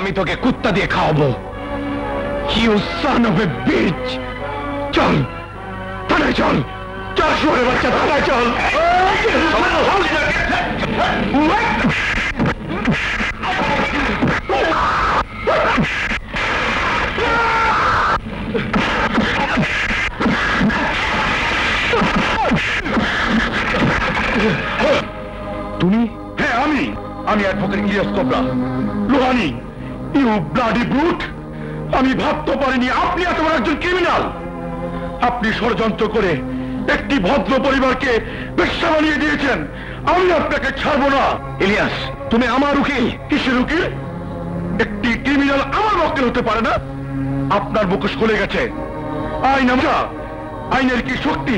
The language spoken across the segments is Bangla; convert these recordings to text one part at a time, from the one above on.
আমি তোকে কুত্তা দিয়ে খাওয়াবো। You son of a bitch! চল থানায় চল, চল শুয়োরের বাচ্চা, থানায় চল। তুমি? হ্যাঁ আমি advocate Ilias Cobra Lohani. You bloody brute! আমি ভাবতে পারিনি আপনি এত বড় একজন ক্রিমিনাল। আপনি ষড়যন্ত্র করে একটি ভদ্র পরিবারকে বেশ্যা বানিয়ে দিয়েছেন। আমি আপনাকে ছাড়বো না। ইলিয়াস, তুমি আমার উকিল। কিসের উকিল? একটি ক্রিমিনাল আমার মক্কেল হতে পারে না। আপনার মুখোশ খুলে গেছে। আইনের কি শক্তি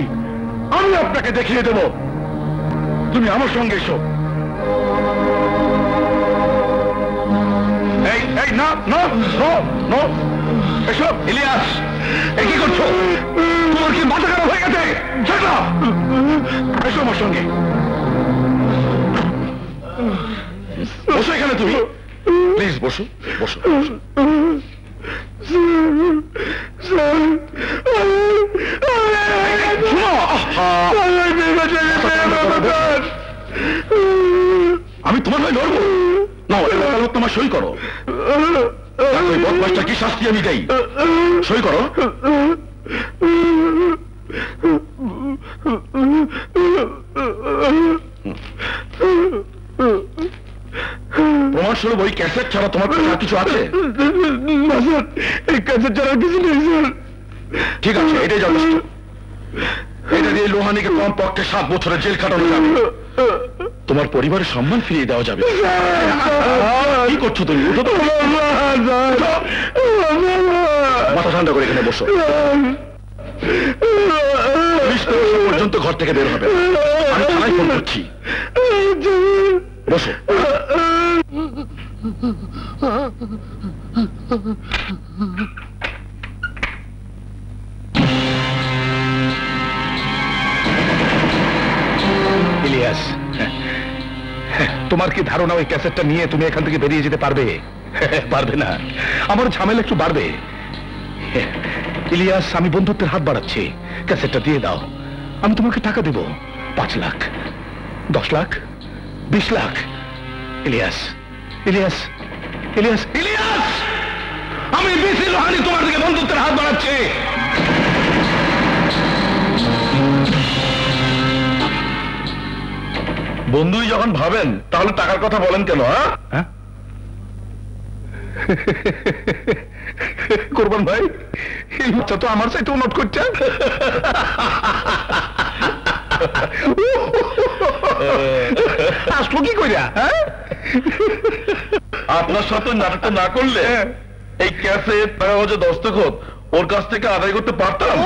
আমি আপনাকে দেখিয়ে দেব। তুমি আমার সঙ্গে এসো। না না নো, এসো। ইলিয়াস, কি করছো? তোমার কি মাথা খারাপ হয়ে গেছে? এসো আমার সঙ্গে। বসো এখানে, তুমি প্লিজ বসো বসো। আমি তোমার ভাই লড়বো না? তোমার সই করো। ওই বদমাশটা কি শাস্তি আমি দেই? সই করো। প্রমাণস্বরূপ ওই ক্যাসেট ছাড়া তোমার কাছে আর কিছু আছে? এই ক্যাসেট ছাড়া কিছু নেই স্যার। ঠিক আছে, এটাই যথেষ্ট। এটা দিয়ে লোহানীকে কমপক্ষে 7 বছরের জেল খাটানো যাবে। তোমার পরিবারের সম্মান ফিরিয়ে দেওয়া যাবে। কি করছো তুমি? উঠো তো, মাথা ঠান্ডা করে এখানে বসো। পর্যন্ত ঘর থেকে বের হবে। আমি থানায় ফোন করছি। বসো। ইলিয়াস, তোমার কি ধারণা ওই ক্যাসেটটা নিয়ে তুমি এখান থেকে বেরিয়ে যেতে পারবে? পারবে না। আমার ঝামেলা একটু বাড়বে। ইলিয়াস, আমি বন্ধুত্বের হাত বাড়াচ্ছি। ক্যাসেটটা দিয়ে দাও, আমি তোমাকে টাকা দেব। 5 লাখ, 10 লাখ, 20 লাখ। ইলিয়াস, ইলিয়াস, ইলিয়াস, ইলিয়াস, আমি বিসি লোহানী তোমার দিকে বন্ধুত্বের হাত বাড়াচ্ছি। বন্ধুই যখন ভাবেন তাহলে টাকার কথা বলেন কেন? হ্যাঁ কোরবান ভাই, এই বাচ্চা তো আমার সাইটেও নোট করছে। আসলো কি কইরা? আপনার সাথে নাটকটা না করলে এই ক্যাসেট কাগজে দস্তখত ওর কাছ থেকে আদায় করতে পারতাম।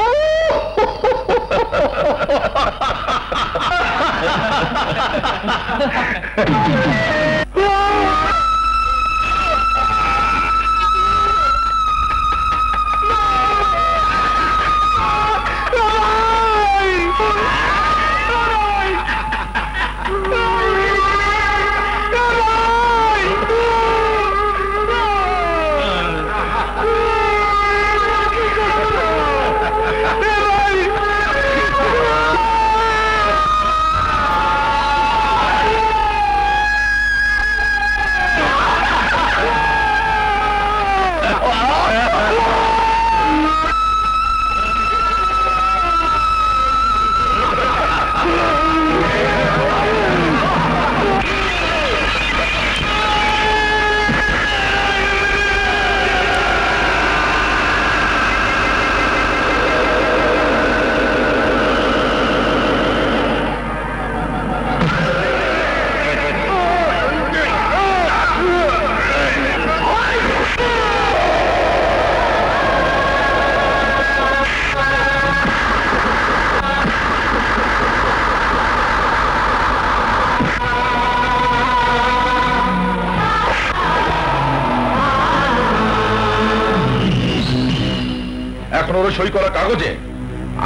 সই করা কাগজে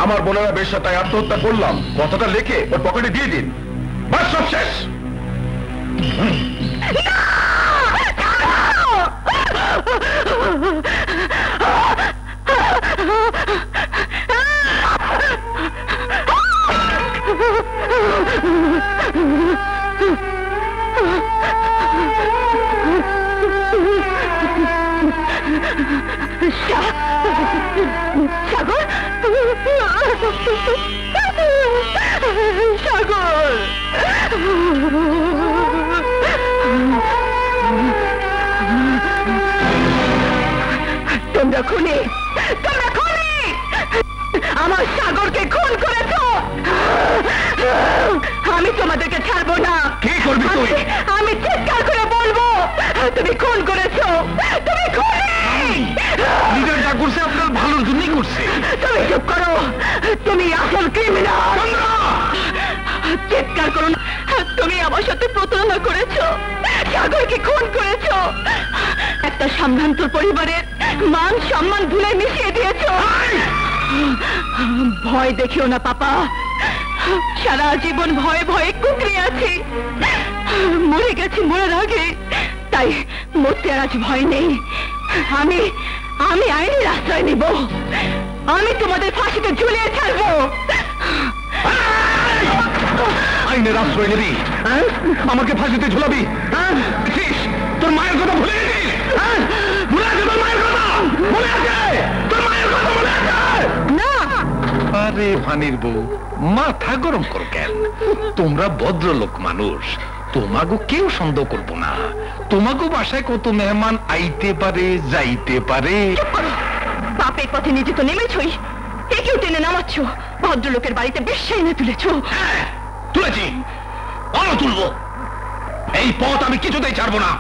আমার বোনেরা বেশ তাই আত্মহত্যা করলাম কথাটা লিখে ওর পকেটে দিয়ে দিন। বাস, সব শেষ। সাগর, সাগর, তোমরা খুনি, তোমরা খুনি, আমার সাগরকে খুন করেছ। আমি তোমাদেরকে ছাড়বো না। কি করবি তুই? আমি চিৎকার করে বলবো তুমি খুন করেছো, তুমি খুনি। নিজের যা করছে আপনার ভালোর জন্যই করছে। তুমি চুপ করো, তুমি আসল ক্রিমিনাল। চিৎকার করো না। তুমি আমার সাথে প্রতারণা করেছো, সাগরকে খুন করেছো, একটা সম্ভ্রান্ত পরিবারের মান সম্মান ভুলে মিশিয়ে দিয়েছো। ভয় দেখিও না পাপা, সারা জীবন ভয়ে ভয়ে কুকড়ে আছি, মরে গেছি মরার আগে, তাই মরতে আর আজ ভয় নেই। আমি আমি আইনের আশ্রয় নিব, আমি তোমাদের ফাঁসিতে ঝুলিয়ে ছাড়বো। আইনের আশ্রয় নিবি? আমাকে ফাঁসিতে ঝুলাবি? তোর মায়ের কথা ভুলে গেছিস? ভুলে আছে তোর মায়ের কথা? মনে আছে তোর মায়ের কথা? মনে আছে না? আরে ভানির বউ, মাথা গরম করো কেন? তোমরা ভদ্রলোক মানুষ, তোমাকে কেউ সন্দেহ করবো না। তোমাকে বাসায় কত মেহমান আইতে পারে যাইতে পারে। বাপের পথে নিজে তো নেমেছই, একেও টেনে নামাচ্ছ। ভদ্রলোকের বাড়িতে বেশ্যা এনে তুলেছ। তুলেছি, আরো তুলবো। এই পথ আমি কিছুতেই ছাড়বো না।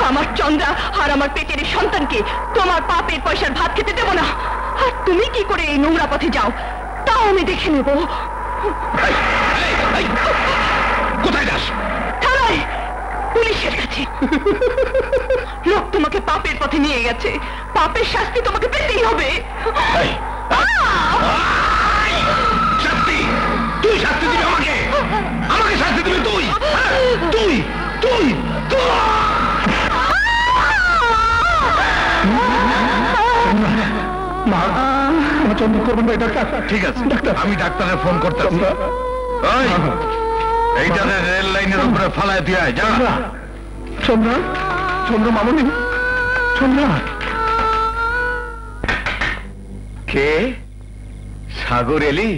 আমার চন্দ্রা আর আমার পেটের এই সন্তানকে তোমার পাপের পয়সার ভাত খেতে দেবো না। আর তুমি কি করে এই নোংরা পথে যাও তাও আমি দেখে নেব। কোথায় যাস? থানায়, পুলিশের কাছে। লোক তোমাকে পাপের পথে নিয়ে গেছে, পাপের শাস্তি তোমাকে পেতেই হবে। শাস্তি? তুই শাস্তি দিবি আমাকে? আমাকে শাস্তি দিবি তুই? তুই তুই চন্দ্র করবেন ভাই ডাক্তার? ঠিক আছে ডাক্তার, আমি ডাক্তারের ফোন করতেছি। এইটারে রেল লাইনের উপরে ফালায় দিয়ে যা। চন্দ্র, চন্দ্র মামনি, চন্দ্র। কে? সাগর এলি?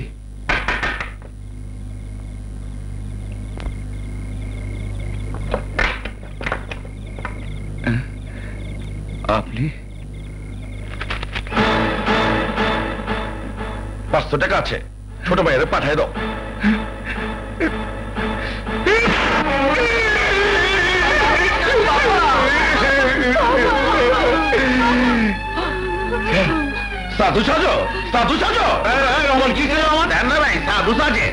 আপনি? 500 টাকা আছে, ছোট ভাইয়ের পাঠায় দাও। সাধু সাজো, সাধু সাজো। আমার কি আমার ধ্যান না ভাই, সাধু সাজে।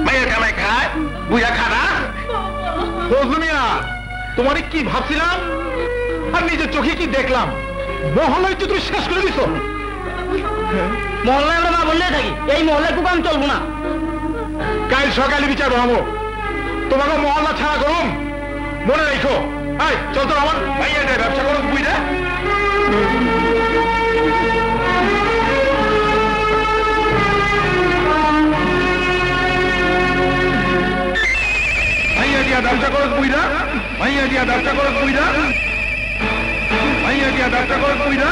মেয়ের কামাই খায়, বুঝা খানা। মিয়া, তোমার কি ভাবছিলাম আর নিজের চোখে কি দেখলাম? মহল্লায় তো তুমি শেষ করে দিছো। মহল্লায় আমরা না বললে থাকি, এই মহল্লায় কুকাম চলবো না। কাল সকালে বিচার হবো, তোমাকে মহল্লা ছাড়া করুন। মনে রেখো। চল তো আমার ভাইয়া ব্যবসা করো বুঝলে। ভাইয়া দিয়া ব্যবসা করো বুঝলা, ভাইয়া দিয়া ব্যবসা করো বুঝলা, ভাইয়া দিয়া ব্যবসা করো বুঝলা।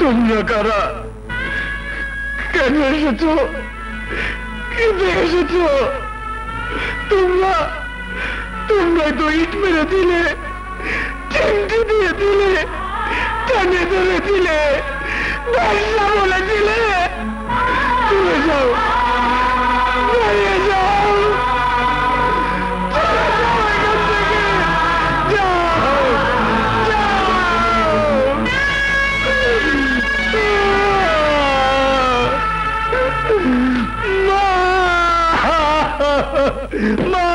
তোমরা কারা? কেন এসেছো? কেঁদে এসেছো? তোমরাই তো ইট মেরে দিলে, চিমটি দিয়ে দিলে, টানে ধরে দিলে, ব্যবসা বলে দিলে। চলে যাও, বেরিয়ে যাও, চলে যাও এখান থেকে, যাও, মা,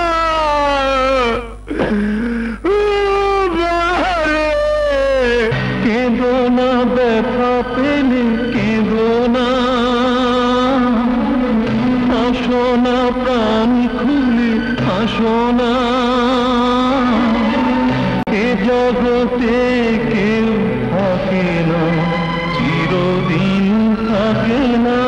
কেঁদো না ব্যথা পেলে, কেঁদো না, আসো না প্রাণ খুলে, আসো না, এ জগতে কেউ থাকে না, চিরদিন থাকে না।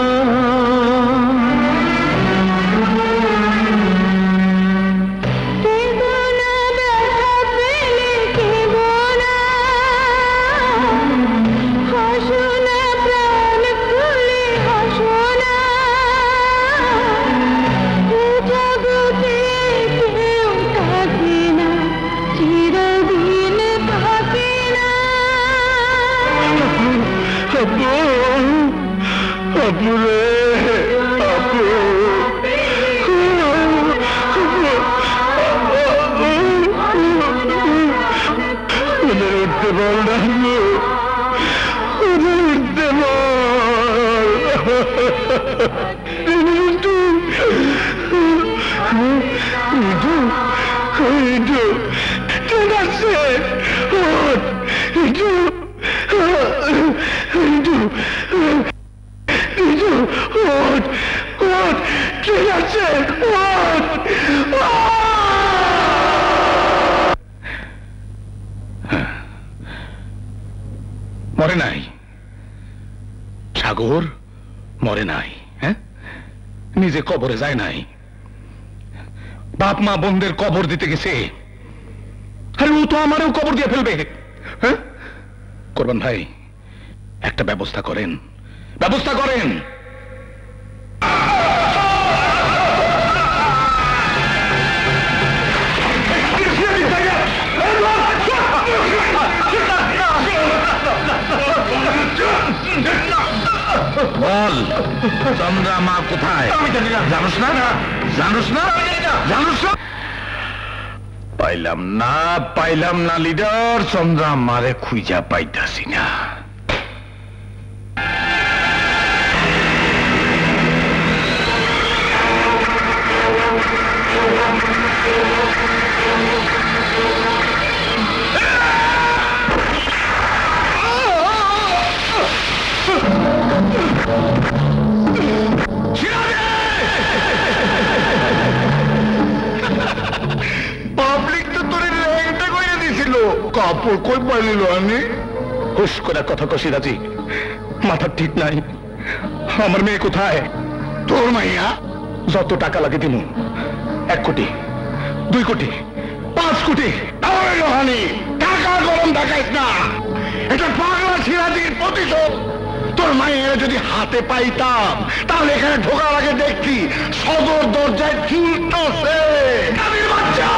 মরে নাই সাগর, মরে নাই। হ্যাঁ, নিজে কবরে যায় নাই, বাপ মা বোনদের কবর দিতে গেছে। আরে ও তো আমারও কবর দিয়ে ফেলবে। হ্যাঁ, কোরবান ভাই একটা ব্যবস্থা করেন, ব্যবস্থা করেন। বল চন্দ্রা মা কোথায়? জানোস না? জানোস না? জানোস না? পাইলাম না লিডার, চন্দ্রা মারে খুঁজা পাইতাছি না। পাবলিক তো তোর লেগটা করে দিছিল, কাপড় কই পাইল? আমি হুশ করে কথা কষি রাজি, মাথা ঠিক নাই। আমার মেয়ে কোথায়? তোর মাইয়া যত টাকা লাগে দিন, 1 কোটি, 2 কোটি, 5 কোটি। রোহানি টাকা গরম দেখাইস না, এটা পাগলা সিরাজির প্রতিশোধ। তোর মায়ের যদি হাতে পাইতাম তাহলে এখানে ঢোকার আগে দেখছি সদর দরজায় ঝুলতেছে বাচ্চা।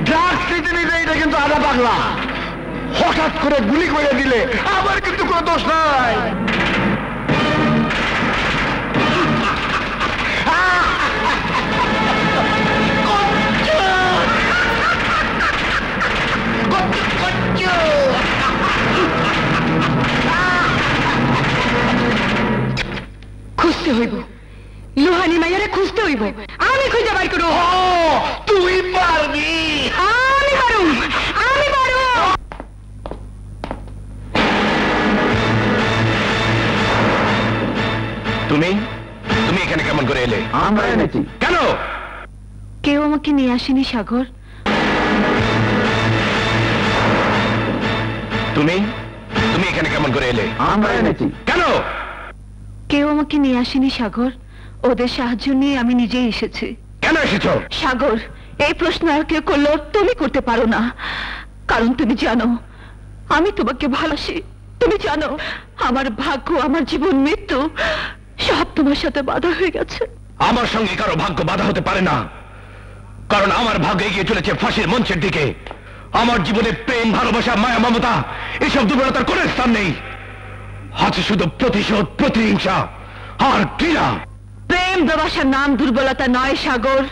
ড্রাগস নিতে নিতে এটা কিন্তু আধা পাগলা, হঠাৎ করে গুলি করে দিলে আমার কিন্তু কোনো দোষ নাই। খুঁজতে হইব, লোহানি মাইয়ারে খুঁজতে হইব। আমি খুঁজে বার করব। তুই পারবি? আমি পারুম, আমি পারুম। তুমি তুমি এখানে কেমন করে এলে? আমরা এনেছি। কেন? কেউ আমাকে নিয়ে আসেনি সাগর। তুমি তুমি এখানে কেমন করে এলে? আমরা এনেছি। কেন? কেউ আমাকে নিয়ে আসেনি সাগর, ওদের সাহায্য নিয়ে আমি নিজেই এসেছি। কেন এসেছো? সাগর, এই প্রশ্ন আর কেউ করলো তুমি করতে পারো না, কারণ তুমি জানো আমি তোমাকে ভালোবাসি। তুমি জানো আমার ভাগ্য, আমার জীবন, মৃত্যু সব তোমার সাথে বাধা হয়ে গেছে। আমার সঙ্গে কারো ভাগ্য বাধা হতে পারে না, কারণ আমার ভাগ্য এগিয়ে চলেছে ফাঁসির মঞ্চের দিকে। আমার জীবনে প্রেম, ভালোবাসা, মায়া, মমতা এসব দুর্বলতার কোনো স্থান নেই। আছে শুধু প্রতিশোধ, প্রতিহিংসা আর ঘৃণা। প্রেম ভালোবাসার নাম দুর্বলতা নয় সাগর,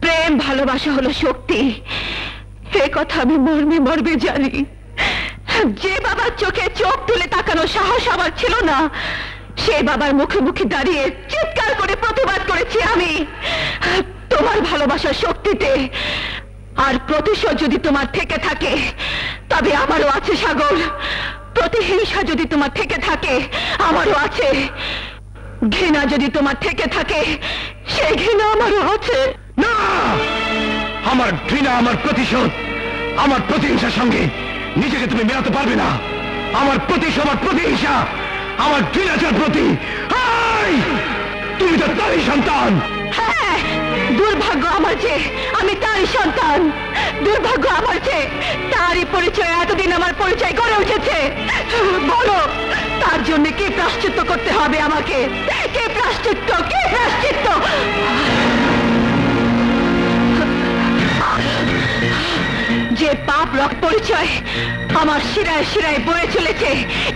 প্রেম ভালোবাসা হলো শক্তি। এ কথা আমি মর্মে মর্মে জানি। যে বাবার চোখে চোখ তুলে তাকানো সাহস আমার ছিল না, সেই বাবার মুখে মুখে দাঁড়িয়ে চিৎকার করে প্রতিবাদ করেছি আমি তোমার ভালোবাসার শক্তিতে। আর প্রতিশোধ যদি তোমার থেকে থাকে তবে আমারও আছে সাগর। প্রতিহিংসা যদি তোমার থেকে থাকে আমারও আছে। ঘৃণা যদি তোমার থেকে থাকে সেই ঘৃণা আমারও আছে। না, আমার ঘৃণা, আমার প্রতিশোধ, আমার প্রতিহিংসার সঙ্গে নিজেকে তুমি মেলাতে পারবে না। আমার প্রতিশোধ, আমার প্রতিহিংসা, আমার ঘৃণাচার প্রতি। তুমি তো তারই সন্তান। হ্যাঁ, দুর্ভাগ্য আমার যে আমি তারই সন্তান। দুর্ভাগ্য আমার যে তারই পরিচয় এতদিন আমার পরিচয় গড়ে উঠেছে। বলো, তার জন্য কি প্রায়শ্চিত্ত করতে হবে আমাকে? কে প্রায়শ্চিত্ত? কে প্রায়শ্চিত্ত? যে পাপ রক্ত পরিচয় আমার শিরায় শিরায় বয়ে চলেছে,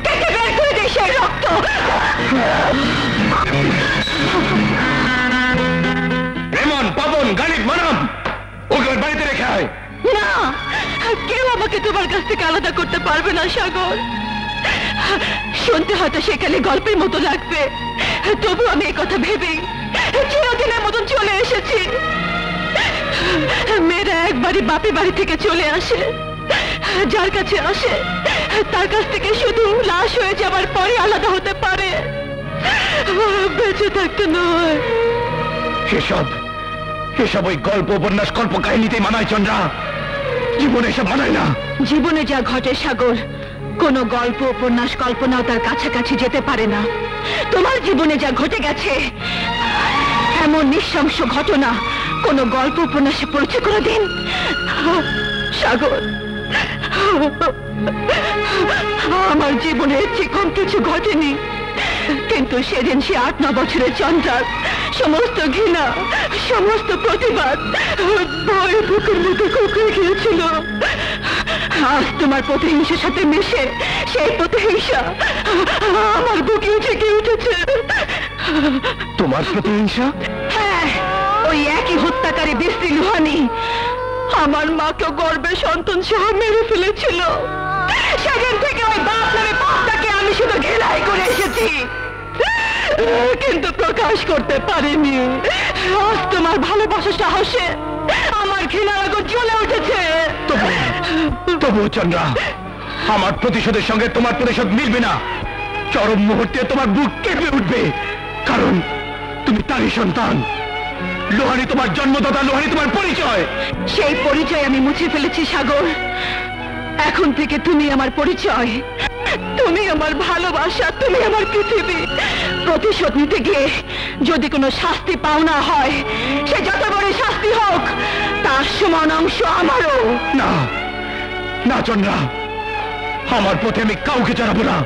কেটে বের করে দে সেই রক্ত। এমন পাবন, গালিব, মানব ওকে বাড়িতে রেখে আয়। না, কেউ আমাকে তোমার কাছ থেকে আলাদা করতে পারবে না সাগর। শুনতে হয়তো সেখানে গল্পের মতো লাগবে, তবু আমি এই কথা ভেবেই চিরদিনের মতন চলে এসেছি। মেয়েরা একবারই বাপের বাড়ি থেকে চলে আসে, যার কাছে আসে তার কাছ থেকে শুধু লাশ হয়ে যাবার পরে আলাদা হতে পারে, বেঁচে থাকতে নয়। এসব এসব ওই গল্প, উপন্যাস, কল্প কাহিনীতেই মানায় চন্দ্রা, জীবনে এসব মানায় না। জীবনে যা ঘটে সাগর, কোন গল্প, উপন্যাস, কল্পনাও তার কাছাকাছি যেতে পারে না। তোমার জীবনে যা ঘটে গেছে এমন নৃশংস ঘটনা কোন গল্প, উপন্যাসে পড়েছে কোনদিন? সাগর, আমার জীবনে চিকন কিছু ঘটেনি, কিন্তু সেদিন সে 8-9 বছরের চন্দ্রার সমস্ত ঘৃণা, সমস্ত প্রতিবাদ ভয়ে বুকের মধ্যে কুকড়ে গিয়েছিল। আজ তোমার প্রতিহিংসার সাথে মিশে সেই প্রতিহিংসা আমার বুকে জেগে উঠেছে। তোমার প্রতিহিংসা? হ্যাঁ, ওই একই হত্যাকারী বিশ্রী লুহানি আমার মাকে গর্ভে সন্তান সহ মেরে ফেলেছিল। সেদিন থেকে ওই বাপ নামে পাপটাকে আমি শুধু ঘৃণাই করে এসেছি, কিন্তু প্রকাশ করতে পারিনি। আজ তোমার ভালোবাসা সাহসে আমার ঘৃণার আগুন জ্বলে উঠেছে। তবু চন্দ্রা, আমার প্রতিশোধের সঙ্গে তোমার প্রতিশোধ মিলবে না। চরম মুহূর্তে তোমার বুক কেঁপে উঠবে, কারণ তুমি তারই সন্তান। লোহানি তোমার জন্মদাতা, লোহানি তোমার পরিচয়। সেই পরিচয় আমি মুছে ফেলেছি সাগর। এখন থেকে তুমি আমার পরিচয়, তুমি আমার ভালোবাসা, তুমি আমার পৃথিবী। প্রতিশোধ নিতে গিয়ে যদি কোনো শাস্তি পাওনা হয়, সে যত বড় শাস্তি হোক তার সমান অংশ আমারও। না না চন্দ্রা, আমার পথে আমি কাউকে চড়াবো না।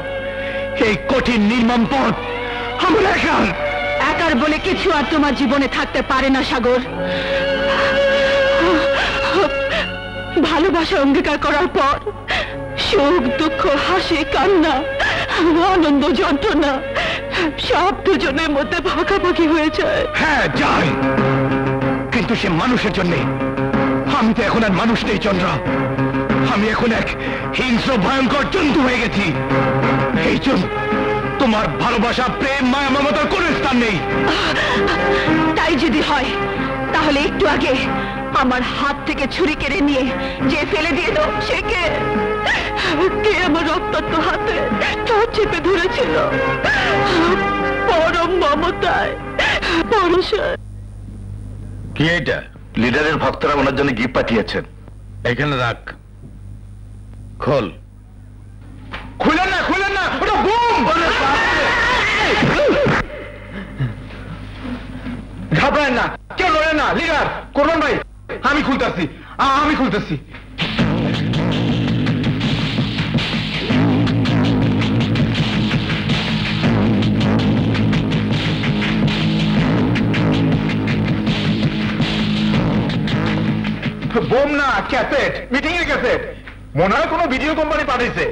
এই কঠিন নির্মম পথ আমার একার। একার বলে কিছু আর তোমার জীবনে থাকতে পারে না সাগর। ভালোবাসা অঙ্গীকার করার পর সুখ, দুঃখ, হাসি, কান্না, আনন্দ, যন্ত্রণা সব দুজনের মধ্যে ভাগাভাগি হয়ে যায়। হ্যাঁ যায়, কিন্তু সে মানুষের জন্যে। আমি তো এখন আর মানুষ নেই চন্দ্রা, আমি এখন এক হিংস্র ভয়ঙ্কর জন্তু হয়ে গেছি। এই জন্য তোমার ভালোবাসা, প্রেম, মায়া, মমতার কোনো স্থান নেই। তাই যদি হয় তাহলে একটু আগে আমার হাত থেকে ছুরি কেড়ে নিয়ে যে ফেলে দিয়ে দাও, সে কে? আমার রক্তাক্ত হাতে তা চেপে ধরেছিল। বড় পরম মমতায় ভরসায়। কি এটা? লিডারের ভক্তরা ওনার জন্য গিফট পাঠিয়েছেন। এখানে রাখ। খোল। খুলেন না, খুলেন না, ওটা বুম! ঘাবড়ায় না, কেউ লড়ে না। লিডার কোরবান ভাই, আমি খুলতেছি, আমি খুলতেছি। বোম না, ক্যাসেট, মিটিং এর ক্যাসেট। মনে হয় কোনো ভিডিও কোম্পানি পাঠিয়েছে।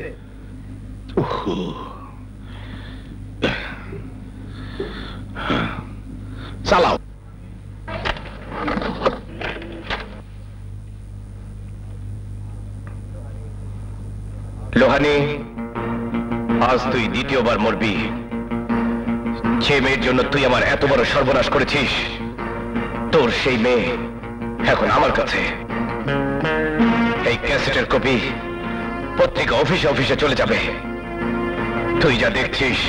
চালাও। লোহানি, আজ তুই দ্বিতীয়বার মরবি। যে মেয়ের জন্য তুই আমার এত বড় সর্বনাশ করেছিস, তোর সেই মেয়ে এখন আমার কাছে। এই ক্যাসেটের কপি পত্রিকা অফিসে অফিসে চলে যাবে। তুই যা দেখছিস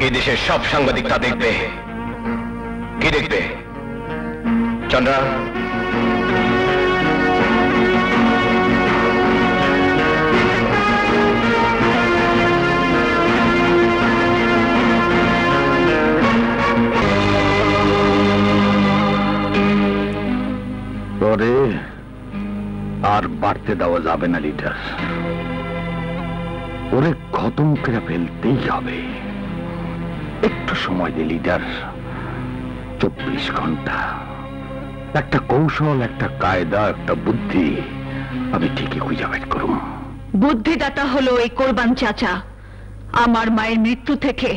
এদেশের সব সাংবাদিক তা দেখবে। কি দেখবে? চন্দ্রা, পরে আর বাড়তে দেওয়া যাবে না লিডার। ওরে খতম করে ফেলতেই হবে। একটু সময় দে লিডার। 24 ঘন্টা, একটা কৌশল, একটা কায়দা, একটা বুদ্ধি আমি ঠিকই খুঁজে বের করব। বুদ্ধিদাতা হলো এই কোরবান চাচা। আমার মায়ের মৃত্যু থেকে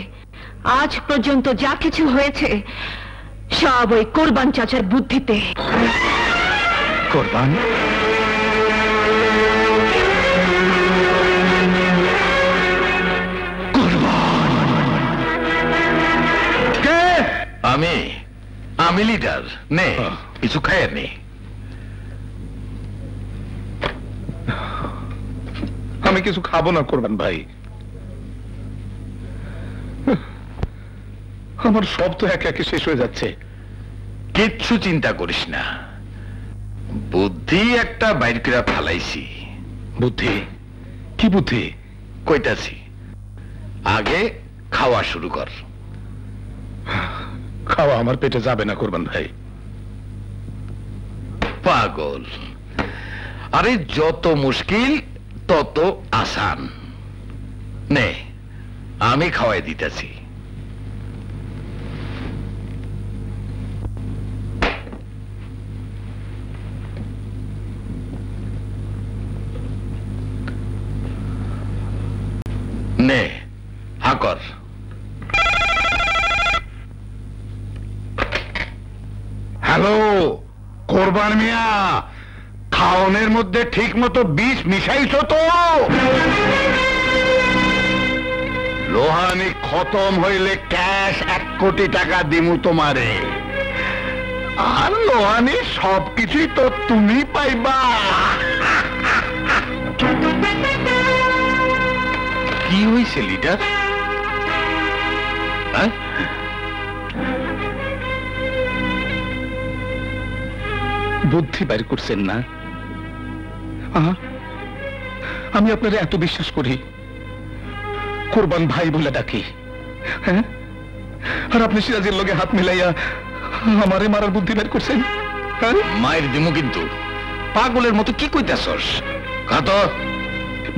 আজ পর্যন্ত যা কিছু হয়েছে সব ওই কোরবান চাচার বুদ্ধিতে। কোরবান? আমি লিডার। নে কিছু খায় নে। আমি কিছু খাবো না কোরবান ভাই। আমার সব তো একে একে শেষ হয়ে যাচ্ছে। কিচ্ছু চিন্তা করিস না, বুদ্ধি একটা বাইর করে ফেলাইছি। বুদ্ধি? কি বুদ্ধি? কইতাছি, আগে খাওয়া শুরু কর। খাওয়া আমার পেটে যাবে না কোরবান ভাই। পাগল, আরে যত মুশকিল তত আসান। নে আমি খাওয়াই দিতেছি। নে হাকর। হ্যালো কোরবান মিয়া, খাওনের মধ্যে ঠিক মতো বিষ মিশাইছো তো? লোহানি খতম হইলে ক্যাশ 1 কোটি টাকা দিমু তোমারে। আর লোহানি সবকিছুই তো তুমি পাইবা। কি হয়েছে লিডার? বুদ্ধি বের করছেন না? আমি আপনারা এত বিশ্বাস করি, কোরবান ভাই বলে ডাকি, হ্যাঁ? আর আপনি সিরাজের লগে হাত মিলাইয়া আমারে মারার বুদ্ধি বের করছেন। মায়ের দিমু কিন্তু। পাগলের মতো কি কইতাছস? কত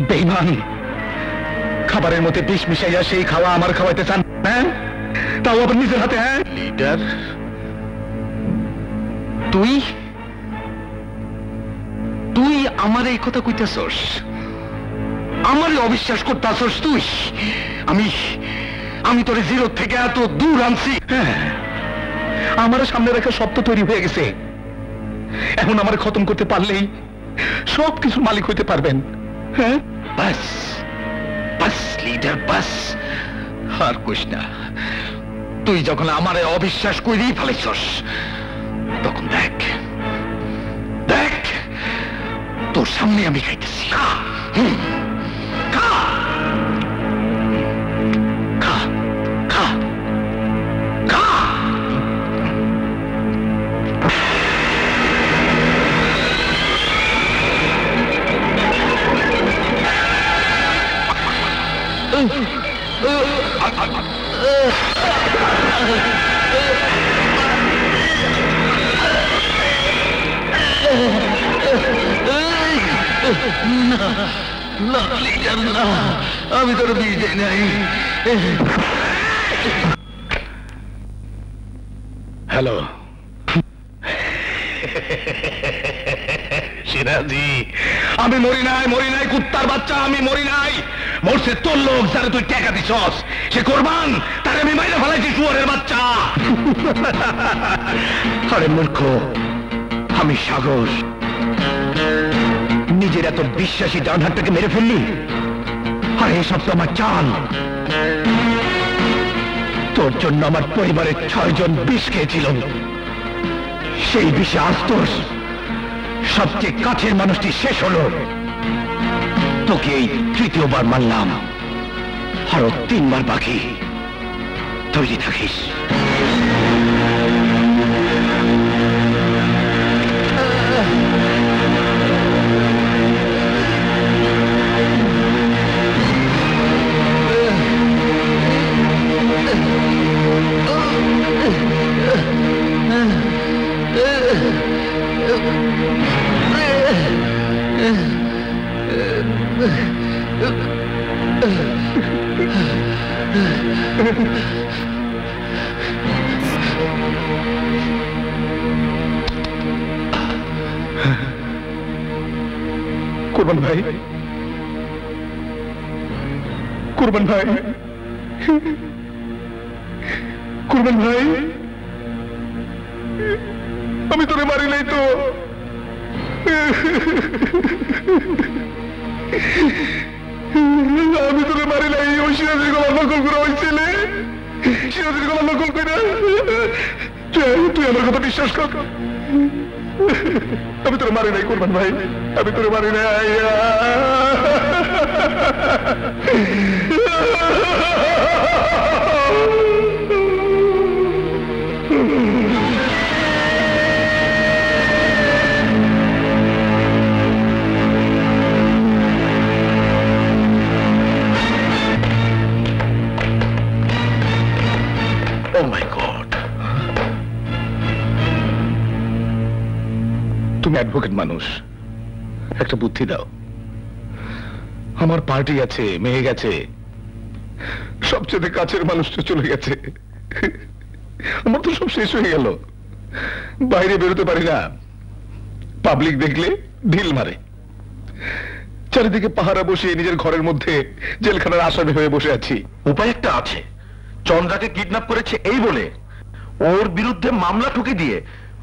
বেঈমান! খাবারের মধ্যে বিষ মিশাইয়া সেই খাওয়া আমার খাওয়াইতে চান, হ্যাঁ? তাও আবার নিজের হাতে। হ্যাঁ লিডার, তুই তুই আমার এই কথা কইতাছস? আমারে অবিশ্বাস করতাছস তুই? আমি তোরে জিরো থেকে এত দূর আনছি। আমার সামনে রেখা সব তো তৈরি হয়ে গেছে। এখন আমার খতম করতে পারলেই সব কিছুর মালিক হইতে পারবেন। হ্যাঁ বাস বাস লিডার, বাস। আর কইস না। তুই যখন আমারে অবিশ্বাস কইরেই ফেলাইছস, তখন দেখ দেখ তোর সামনে আমি খাইতেছি। খা খা খা খা। আমি তোর বিয়ে যাই নাই। হ্যালো সিরাজি, আমি মরি নাই কুত্তার বাচ্চা, আমি মরি নাই। মরছে তোর লোক যারা তুই টাকা দিছস, সে কোরবান, তারে আমি মাইরে ফেলাইছি শুয়োরের বাচ্চা। আরে মূর্খ, আমি সাগর। নিজের এত বিশ্বাসী ডান হাতটাকে মেরে ফেললি। আরে এসব তো আমার চাল। তোর জন্য আমার পরিবারের 6 জন বিষ খেয়েছিল। সেই বিষে আজ তোর সবচেয়ে কাছের মানুষটি শেষ হলো। তোকে এই 3য়বার মারলাম, আরো 3বার বাকি। তৈরি থাকিস। কুরবান ভাই, কুরবান ভাই, কুরবান ভাই, আমি তোরে মারি নাই তো। আমি তোরে মারি নাই। ওই সিরাজের গলা নকল করে হয়েছিল। সিরাজের গলা নকল করে। তুই আমার কথা বিশ্বাস কর। আমি তোরে মারি নাই কুরবান ভাই, আমি তোরে মারি নাই। Oh my God! তুমি অ্যাডভোকেট মানুষ, একটা বুদ্ধি দাও। আমার পার্টি আছে, মেয়ে গেছে, সবচেয়ে কাছের মানুষটা চলে গেছে। আমার তো সব শেষ হয়ে গেল। বাইরে বেরোতে পারি না, পাবলিক দেখলে ঢিল মারে। চারিদিকে পাহারা বসিয়ে নিজের ঘরের মধ্যে জেলখানার আসামি হয়ে বসে আছি। উপায় একটা আছে। চন্দ্রাকে কিডন্যাপ করেছে এই বলে ওর বিরুদ্ধে মামলা ঠুকে দিয়ে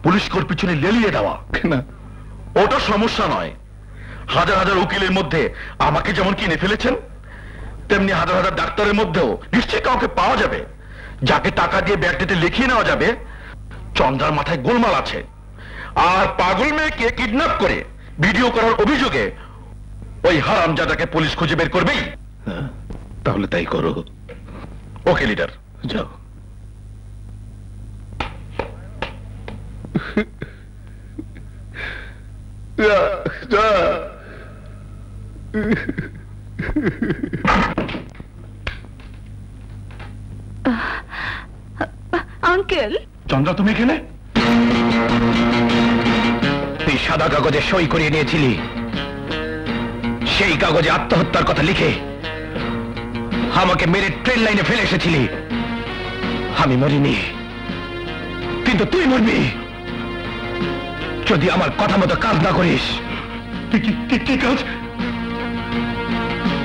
পুলিশ কোর পিছনে লেলিয়ে দেওয়া। না, ওটা সমস্যা নয়। হাজার হাজার উকিলের মধ্যে আমাকে যেমন কিনে ফেলেছেন, তেমনি হাজার হাজার ডাক্তারের মধ্যেও নিশ্চয়ই কাউকে পাওয়া যাবে যাকে টাকা দিয়ে ব্যাগটিতে লিখিয়ে নেওয়া যাবে চন্দ্রার মাথায় গোলমাল আছে। আর পাগল মেয়েকে কিডন্যাপ করে ভিডিও করার অভিযোগে ওই হারামজাদাকে পুলিশ খুঁজে বের করবেই। তাহলে তাই করো। ওকে লিডার, যাও। আঙ্কেল, চন্দ্রা তুমি এখানে? তুই সাদা কাগজে সই করিয়ে নিয়েছিলি, সেই কাগজে আত্মহত্যার কথা লিখে আমাকে মেরে ট্রেন লাইনে ফেলে এসেছিলি। আমি মরিনি, কিন্তু তুই মরবি যদি আমার কথা মতো কাজ না করিস। কি কাজ?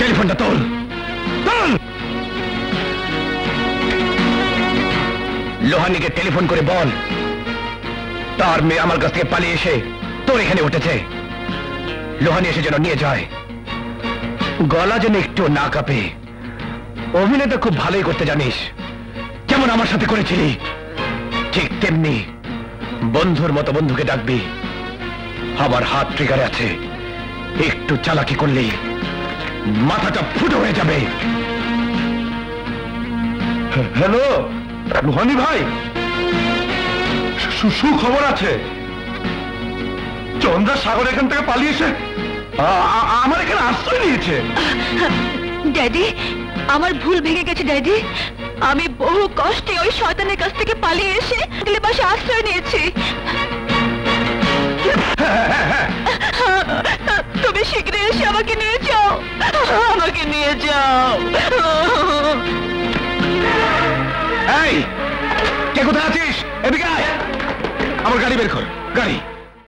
টেলিফোনটা তোল। লোহানিকে টেলিফোন করে বল তার মেয়ে আমার কাছ থেকে পালিয়ে এসে তোর এখানে উঠেছে। লোহানি এসে যেন নিয়ে যায়। গলা যেন একটু না কাঁপে। অভিনয়টা খুব ভালোই করতে জানিস, যেমন আমার সাথে করেছিলি ঠিক তেমনি বন্ধুর মতো বন্ধুকে ডাকবি। আমার হাত ট্রিগারে আছে, একটু চালাকি করলেই মাথাটা ফুটো হয়ে যাবে। হ্যালো লোহানি ভাই, সুখবর আছে। চন্দ্রা সাগর এখান থেকে পালিয়েছে, আমার এখানে আশ্রয় নিয়েছে। ড্যাডি, আমার ভুল ভেঙে গেছে ড্যাডি। আমি বহু কষ্টে ওই শয়তানের কাছ থেকে পালিয়ে এসে বাসে আশ্রয় নিয়েছি। তুমি শীঘ্রই এসে আমাকে নিয়ে যাও, আমাকে নিয়ে যাও। এই, কে কোথায় আছিস? এদিকে আয়, আমার গাড়ি বের কর।